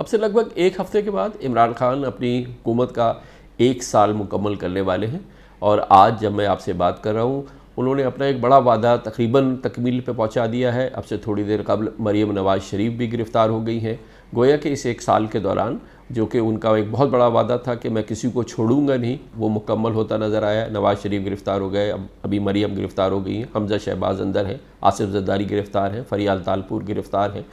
अब से लगभग एक हफ्ते के बाद इमरान खान अपनी हुकूमत का 1 साल मुकम्मल करने वाले हैं और आज जब मैं आपसे बात कर रहा हूँ उन्होंने अपना एक बड़ा वादा तकरीबन तकमील पे पहुँचा दिया है। अब से थोड़ी देर कबल मरीम नवाज़ शरीफ भी गिरफ़्तार हो गई हैं। गोया कि इस 1 साल के दौरान जो कि उनका एक बहुत बड़ा वादा था कि मैं किसी को छोड़ूंगा नहीं, वो मुकम्मल होता नज़र आया। नवाज़ शरीफ गिरफ़्तार हो गए, अब अभी मरीम गिरफ़्तार हो गई हैं, हमजा शहबाज अंदर हैं, आसिफ जरदारी गिरफ़्तार हैं, फरियाल तालपुर गिरफ़्तार हैं,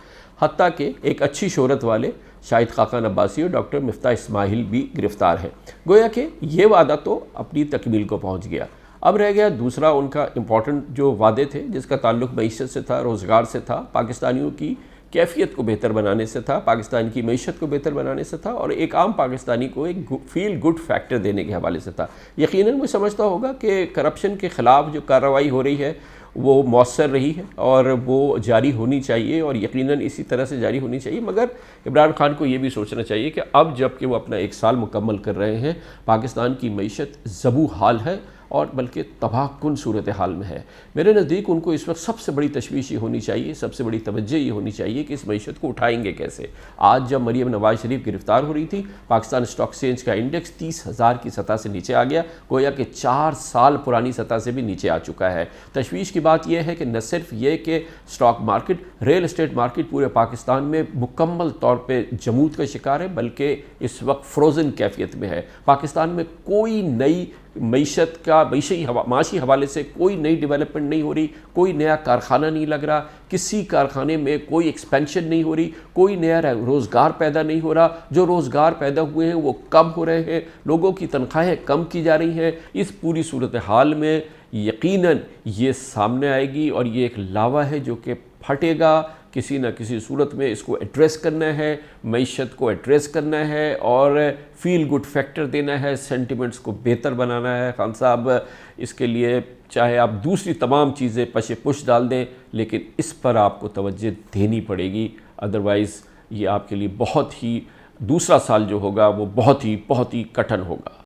हत्ता कि एक अच्छी शोहरत वाले शाहिद खाकान अब्बासी और डॉक्टर मिफ्ता इस्माइल भी गिरफ़्तार हैं। गोया कि ये वादा तो अपनी तकमील को पहुँच गया। अब रह गया दूसरा उनका इम्पॉर्टेंट जो वादे थे जिसका ताल्लुक़ मईशत से था, रोज़गार से था, पाकिस्तानियों की कैफियत को बेहतर बनाने से था, पाकिस्तान की मईशत को बेहतर बनाने से था और एक आम पाकिस्तानी को एक फील गुड फैक्टर देने के हवाले से था। यकीनन वो समझता होगा कि करप्शन के ख़िलाफ़ जो कार्रवाई हो रही है वो मौसर रही है और वो जारी होनी चाहिए और यकीनन इसी तरह से जारी होनी चाहिए। मगर इमरान खान को ये भी सोचना चाहिए कि अब जब कि वो अपना 1 साल मुकम्मल कर रहे हैं, पाकिस्तान की मईशत ज़बू हाल है और बल्कि तबाहकुन सूरत हाल में है। मेरे नज़दीक उनको इस वक्त सबसे बड़ी तशवीश ये होनी चाहिए, सबसे बड़ी तवज्जो ये होनी चाहिए कि इस मईशत को उठाएंगे कैसे। आज जब मरीम नवाज़ शरीफ गिरफ़्तार हो रही थी, पाकिस्तान स्टॉक एक्सचेंज का इंडेक्स 30,000 की सतह से नीचे आ गया, गोया कि 4 साल पुरानी सतह से भी नीचे आ चुका है। तशवीश की बात यह है कि न सिर्फ ये कि stock market, real estate market पूरे पाकिस्तान में मुकम्मल तौर पर जमूद का शिकार है, बल्कि इस वक्त फ्रोज़न कैफियत में है। पाकिस्तान में कोई नई मईशत का माशी हवाले से कोई नई डेवलपमेंट नहीं हो रही, कोई नया कारखाना नहीं लग रहा, किसी कारखाने में कोई एक्सपेंशन नहीं हो रही, कोई नया रोज़गार पैदा नहीं हो रहा। जो रोज़गार पैदा हुए हैं वो कम हो रहे हैं, लोगों की तनख्वाहें कम की जा रही हैं। इस पूरी सूरत हाल में यकीनन ये सामने आएगी और ये एक लावा है जो कि फटेगा। किसी न किसी सूरत में इसको एड्रेस करना है, मईशत को एड्रेस करना है और फील गुड फैक्टर देना है, सेंटिमेंट्स को बेहतर बनाना है। खान साहब, इसके लिए चाहे आप दूसरी तमाम चीज़ें पशे पुश डाल दें, लेकिन इस पर आपको तवज्जो देनी पड़ेगी, अदरवाइज़ ये आपके लिए बहुत ही दूसरा साल जो होगा वो बहुत ही कठिन होगा।